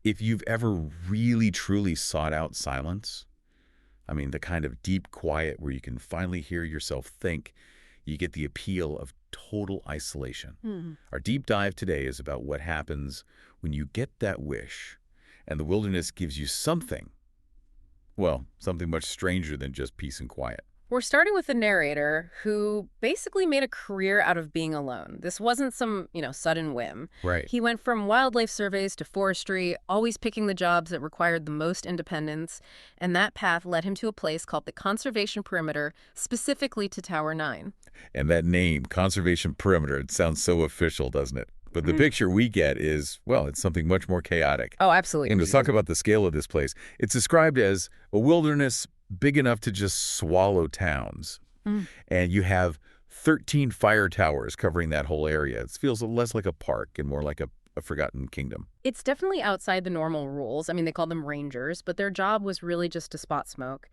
if you've ever really, truly sought out silence, I mean, the kind of deep quiet where you can finally hear yourself think, you get the appeal of total isolation. Our deep dive today is about what happens when you get that wish and the wilderness gives you something, well, something much stranger than just peace and quiet. We're starting with the narrator who basically made a career out of being alone. This wasn't some, sudden whim. Right. He went from wildlife surveys to forestry, always picking the jobs that required the most independence, and that path led him to a place called the Conservation Perimeter, specifically to Tower 9. And that name, Conservation Perimeter, it sounds so official, doesn't it? But the picture we get is, well, it's something much more chaotic. Oh, absolutely. And to talk about the scale of this place, it's described as a wilderness big enough to just swallow towns. And you have 13 fire towers covering that whole area. It feels less like a park and more like a forgotten kingdom. It's definitely outside the normal rules. I mean, they call them rangers, but their job was really just to spot smoke.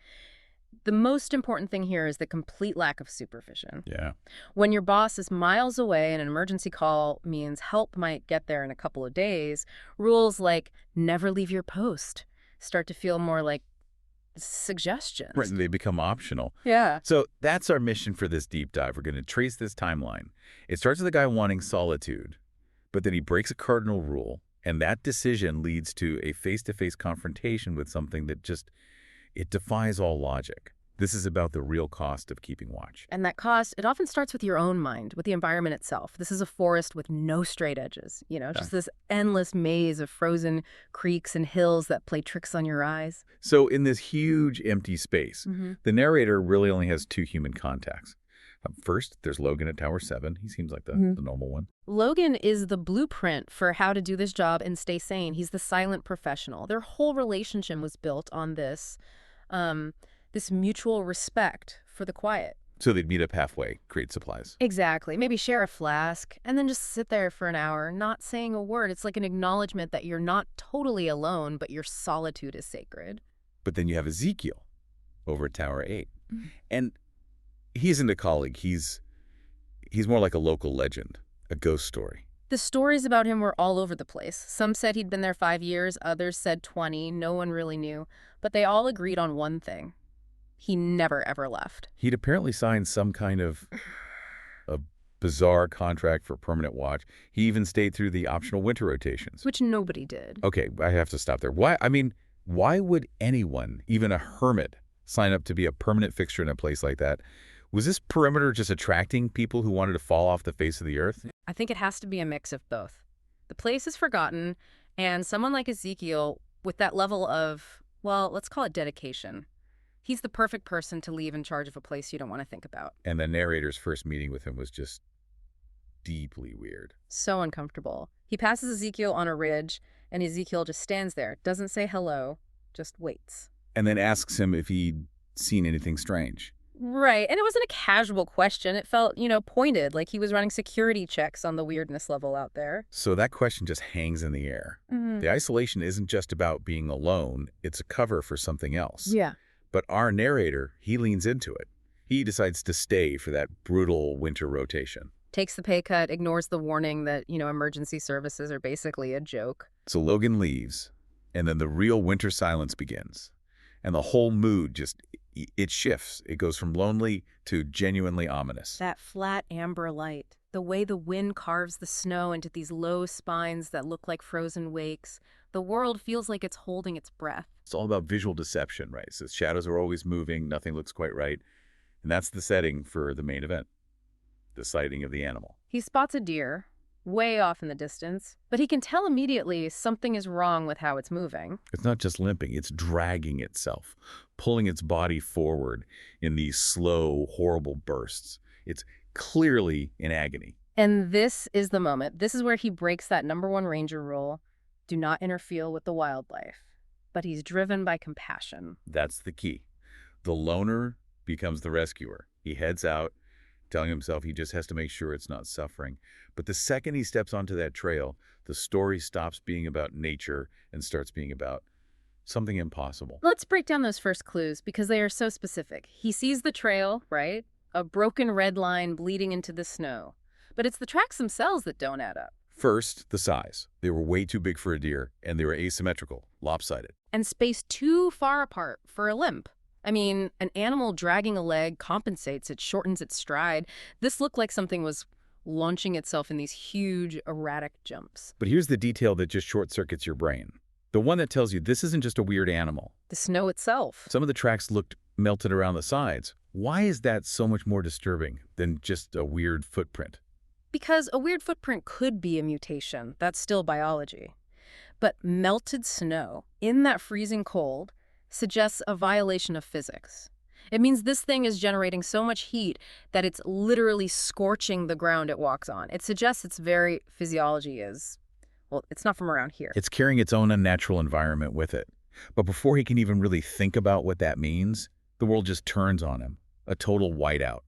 The most important thing here is the complete lack of supervision. Yeah. When your boss is miles away and an emergency call means help might get there in a couple of days, rules like never leave your post start to feel more like suggestions. Right, they become optional. Yeah. So that's our mission for this deep dive. We're going to trace this timeline. It starts with a guy wanting solitude, but then he breaks a cardinal rule, and that decision leads to a face-to-face confrontation with something that just, it defies all logic. This is about the real cost of keeping watch. And that cost, it often starts with your own mind, with the environment itself. This is a forest with no straight edges, just this endless maze of frozen creeks and hills that play tricks on your eyes. So in this huge empty space, the narrator really only has two human contacts. First, there's Logan at Tower 7. He seems like the normal one. Logan is the blueprint for how to do this job and stay sane. He's the silent professional. Their whole relationship was built on this mutual respect for the quiet. So they'd meet up halfway, create supplies. Exactly. Maybe share a flask and then just sit there for an hour, not saying a word. It's like an acknowledgement that you're not totally alone, but your solitude is sacred. But then you have Ezekiel over at Tower 8. And he isn't a colleague. He's more like a local legend, a ghost story. The stories about him were all over the place. Some said he'd been there 5 years, others said 20. No one really knew. But they all agreed on one thing. He never, ever left. He'd apparently signed some kind of a bizarre contract for permanent watch. He even stayed through the optional winter rotations. Which nobody did. Okay, I have to stop there. Why would anyone, even a hermit, sign up to be a permanent fixture in a place like that? Was this perimeter just attracting people who wanted to fall off the face of the earth? I think it has to be a mix of both. The place is forgotten, and someone like Ezekiel, with that level of, well, let's call it dedication, he's the perfect person to leave in charge of a place you don't want to think about. And the narrator's first meeting with him was just deeply weird. So uncomfortable. He passes Ezekiel on a ridge, and Ezekiel just stands there, doesn't say hello, just waits. And then asks him if he'd seen anything strange. Right, and it wasn't a casual question. It felt, pointed, like he was running security checks on the weirdness level out there. So that question just hangs in the air. The isolation isn't just about being alone. It's a cover for something else. Yeah. But our narrator, he leans into it. He decides to stay for that brutal winter rotation. Takes the pay cut, ignores the warning that, emergency services are basically a joke. So Logan leaves, and then the real winter silence begins. And the whole mood it shifts. It goes from lonely to genuinely ominous. That flat amber light, the way the wind carves the snow into these low spines that look like frozen wakes, the world feels like it's holding its breath. It's all about visual deception, right? So shadows are always moving, nothing looks quite right. And that's the setting for the main event, the sighting of the animal. He spots a deer, way off in the distance, but he can tell immediately something is wrong with how it's moving. It's not just limping, it's dragging itself, pulling its body forward in these slow, horrible bursts. It's clearly in agony. And this is the moment. This is where he breaks that #1 ranger rule, do not interfere with the wildlife. But he's driven by compassion. That's the key. The loner becomes the rescuer. He heads out, telling himself he just has to make sure it's not suffering. But the second he steps onto that trail, the story stops being about nature and starts being about something impossible. Let's break down those first clues because they are so specific. He sees the trail, right? A broken red line bleeding into the snow. But it's the tracks themselves that don't add up. First, the size. They were way too big for a deer, and they were asymmetrical, lopsided. And spaced too far apart for a limp. I mean, an animal dragging a leg compensates, it shortens its stride. This looked like something was launching itself in these huge, erratic jumps. But here's the detail that just short-circuits your brain. The one that tells you this isn't just a weird animal. The snow itself. Some of the tracks looked melted around the sides. Why is that so much more disturbing than just a weird footprint? Because a weird footprint could be a mutation. That's still biology. But melted snow in that freezing cold suggests a violation of physics. It means this thing is generating so much heat that it's literally scorching the ground it walks on. It suggests its very physiology is, well, it's not from around here. It's carrying its own unnatural environment with it. But before he can even really think about what that means, the world just turns on him. A total whiteout.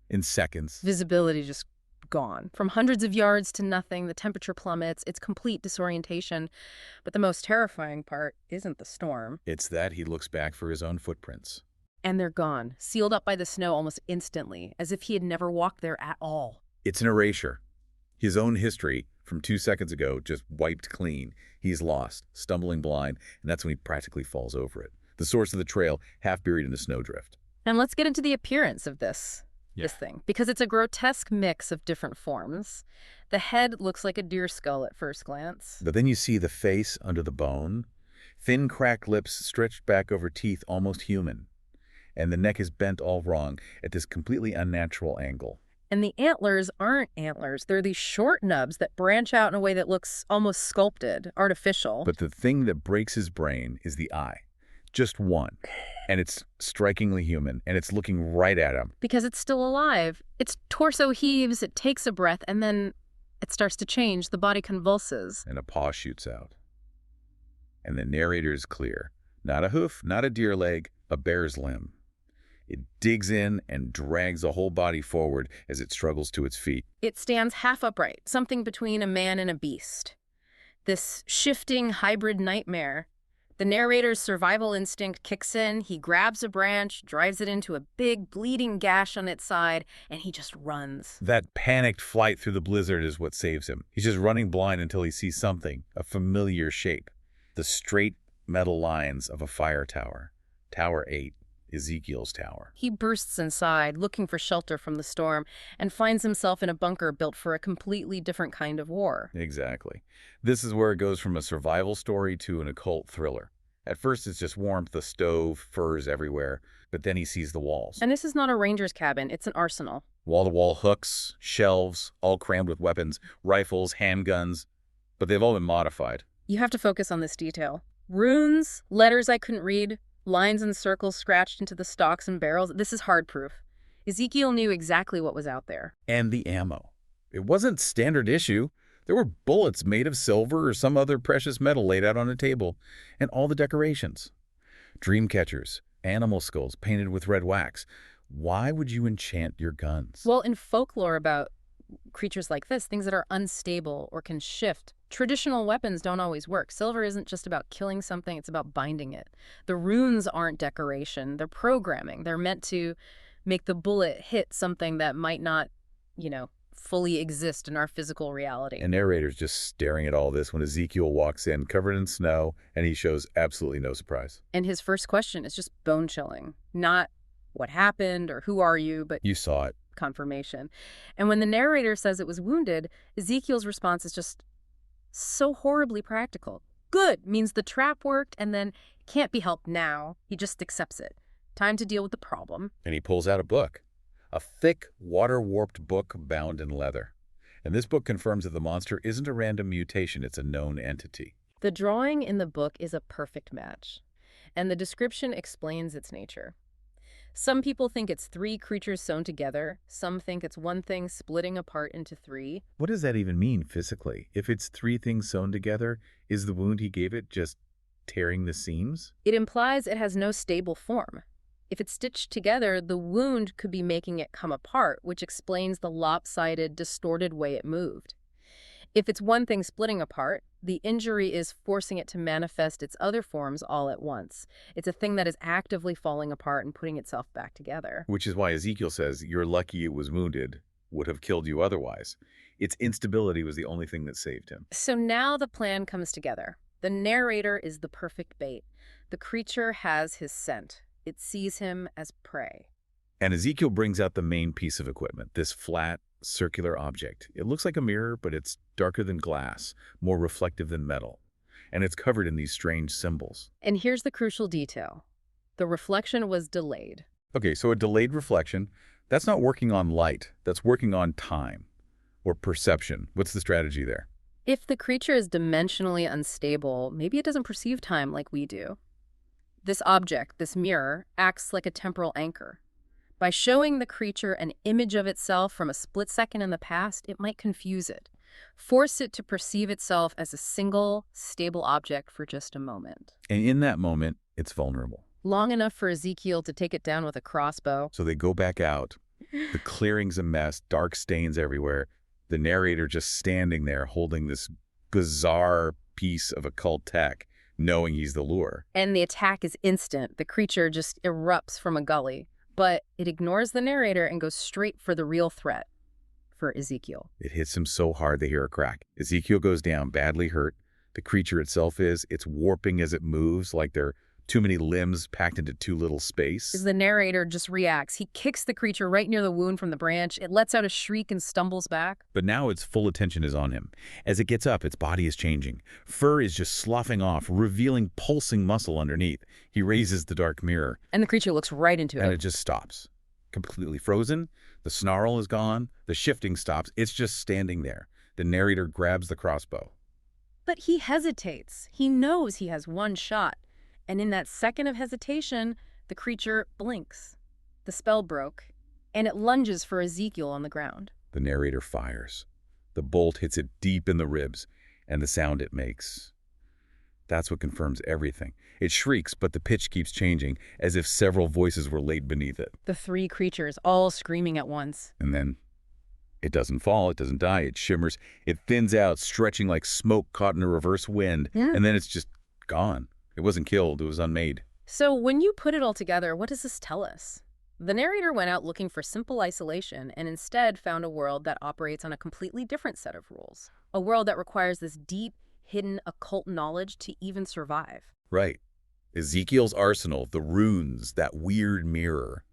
In seconds. Visibility just gone. From hundreds of yards to nothing, the temperature plummets, it's complete disorientation. But the most terrifying part isn't the storm. It's that he looks back for his own footprints. And they're gone, sealed up by the snow almost instantly, as if he had never walked there at all. It's an erasure. His own history from 2 seconds ago just wiped clean. He's lost, stumbling blind, and that's when he practically falls over it. The source of the trail, half buried in a snowdrift. And let's get into the appearance of this thing, because it's a grotesque mix of different forms. The head looks like a deer skull at first glance. But then you see the face under the bone, thin cracked lips stretched back over teeth almost human. And the neck is bent all wrong at this completely unnatural angle. And the antlers aren't antlers. They're these short nubs that branch out in a way that looks almost sculpted, artificial. But the thing that breaks his brain is the eye. Just one. And it's strikingly human, and it's looking right at him. Because it's still alive. Its torso heaves, it takes a breath, and then it starts to change. The body convulses. And a paw shoots out. And the narrator is clear. Not a hoof, not a deer leg, a bear's limb. It digs in and drags the whole body forward as it struggles to its feet. It stands half upright, something between a man and a beast. This shifting hybrid nightmare. The narrator's survival instinct kicks in. He grabs a branch, drives it into a big bleeding gash on its side, and he just runs. That panicked flight through the blizzard is what saves him. He's just running blind until he sees something, a familiar shape. The straight metal lines of a fire tower. Tower 8. Ezekiel's tower. He bursts inside, looking for shelter from the storm, and finds himself in a bunker built for a completely different kind of war. Exactly. This is where it goes from a survival story to an occult thriller. At first, it's just warmth, the stove, furs everywhere, but then he sees the walls. And this is not a ranger's cabin, it's an arsenal. Wall-to-wall hooks, shelves, all crammed with weapons, rifles, handguns, but they've all been modified. You have to focus on this detail. Runes, letters I couldn't read, lines and circles scratched into the stocks and barrels. This is hard proof. Ezekiel knew exactly what was out there. And the ammo. It wasn't standard issue. There were bullets made of silver or some other precious metal laid out on a table, and all the decorations. Dream catchers, animal skulls painted with red wax. Why would you enchant your guns? Well, in folklore about creatures like this, things that are unstable or can shift, traditional weapons don't always work. Silver isn't just about killing something, it's about binding it. The runes aren't decoration, they're programming. They're meant to make the bullet hit something that might not, fully exist in our physical reality. And narrator's just staring at all this when Ezekiel walks in, covered in snow, and he shows absolutely no surprise. And his first question is just bone-chilling. Not what happened or who are you, but you saw it. Confirmation. And when the narrator says it was wounded, Ezekiel's response is just so horribly practical. Good means the trap worked and then can't be helped now. He just accepts it. Time to deal with the problem. And he pulls out a book. A thick, water-warped book bound in leather. And this book confirms that the monster isn't a random mutation, it's a known entity. The drawing in the book is a perfect match. And the description explains its nature. Some people think it's 3 creatures sewn together. Some think it's one thing splitting apart into 3. What does that even mean physically? If it's 3 things sewn together, is the wound he gave it just tearing the seams? It implies it has no stable form. If it's stitched together, the wound could be making it come apart, which explains the lopsided, distorted way it moved. If it's one thing splitting apart, the injury is forcing it to manifest its other forms all at once. It's a thing that is actively falling apart and putting itself back together. Which is why Ezekiel says, you're lucky it was wounded, would have killed you otherwise. Its instability was the only thing that saved him. So now the plan comes together. The narrator is the perfect bait. The creature has his scent. It sees him as prey. And Ezekiel brings out the main piece of equipment, this flat, circular object. It looks like a mirror, but it's darker than glass, more reflective than metal. And it's covered in these strange symbols. And here's the crucial detail. The reflection was delayed. Okay, so a delayed reflection, that's not working on light. That's working on time or perception. What's the strategy there? If the creature is dimensionally unstable, maybe it doesn't perceive time like we do. This object, this mirror, acts like a temporal anchor. By showing the creature an image of itself from a split second in the past, it might confuse it, force it to perceive itself as a single, stable object for just a moment. And in that moment, it's vulnerable. Long enough for Ezekiel to take it down with a crossbow. So they go back out. The clearing's a mess, dark stains everywhere. The narrator just standing there holding this bizarre piece of occult tech, knowing he's the lure. And the attack is instant. The creature just erupts from a gully. But it ignores the narrator and goes straight for the real threat, for Ezekiel. It hits him so hard they hear a crack. Ezekiel goes down, badly hurt. The creature itself it's warping as it moves, like there are too many limbs packed into too little space. As the narrator just reacts, he kicks the creature right near the wound from the branch. It lets out a shriek and stumbles back. But now its full attention is on him. As it gets up, its body is changing. Fur is just sloughing off, revealing pulsing muscle underneath. He raises the dark mirror. And the creature looks right into it. And it just stops. Completely frozen. The snarl is gone. The shifting stops. It's just standing there. The narrator grabs the crossbow. But he hesitates. He knows he has one shot. And in that second of hesitation, the creature blinks. The spell broke, and it lunges for Ezekiel on the ground. The narrator fires. The bolt hits it deep in the ribs, and the sound it makes. That's what confirms everything. It shrieks, but the pitch keeps changing, as if several voices were laid beneath it. The three creatures all screaming at once. And then it doesn't fall, it doesn't die, it shimmers, it thins out, stretching like smoke caught in a reverse wind, and then it's just gone. It wasn't killed, it was unmade. So when you put it all together, what does this tell us? The narrator went out looking for simple isolation and instead found a world that operates on a completely different set of rules. A world that requires this deep, hidden occult knowledge to even survive. Right. Ezekiel's arsenal, the runes, that weird mirror.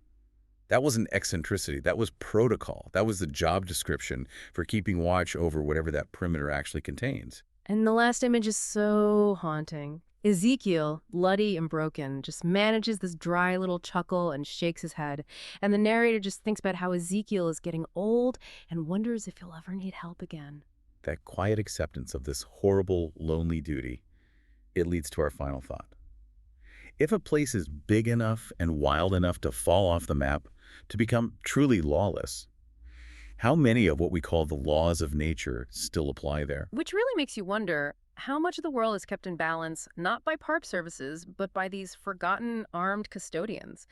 That wasn't eccentricity, that was protocol. That was the job description for keeping watch over whatever that perimeter actually contains. And the last image is so haunting. Ezekiel, bloody and broken, just manages this dry little chuckle and shakes his head. And the narrator just thinks about how Ezekiel is getting old and wonders if he'll ever need help again. That quiet acceptance of this horrible, lonely duty, it leads to our final thought. If a place is big enough and wild enough to fall off the map, to become truly lawless, how many of what we call the laws of nature still apply there? Which really makes you wonder how much of the world is kept in balance, not by park services, but by these forgotten armed custodians.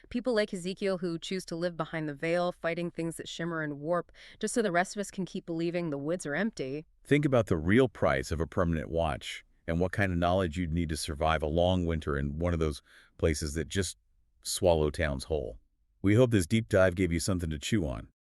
People like Ezekiel who choose to live behind the veil, fighting things that shimmer and warp, just so the rest of us can keep believing the woods are empty. Think about the real price of a permanent watch and what kind of knowledge you'd need to survive a long winter in one of those places that just swallow towns whole. We hope this deep dive gave you something to chew on.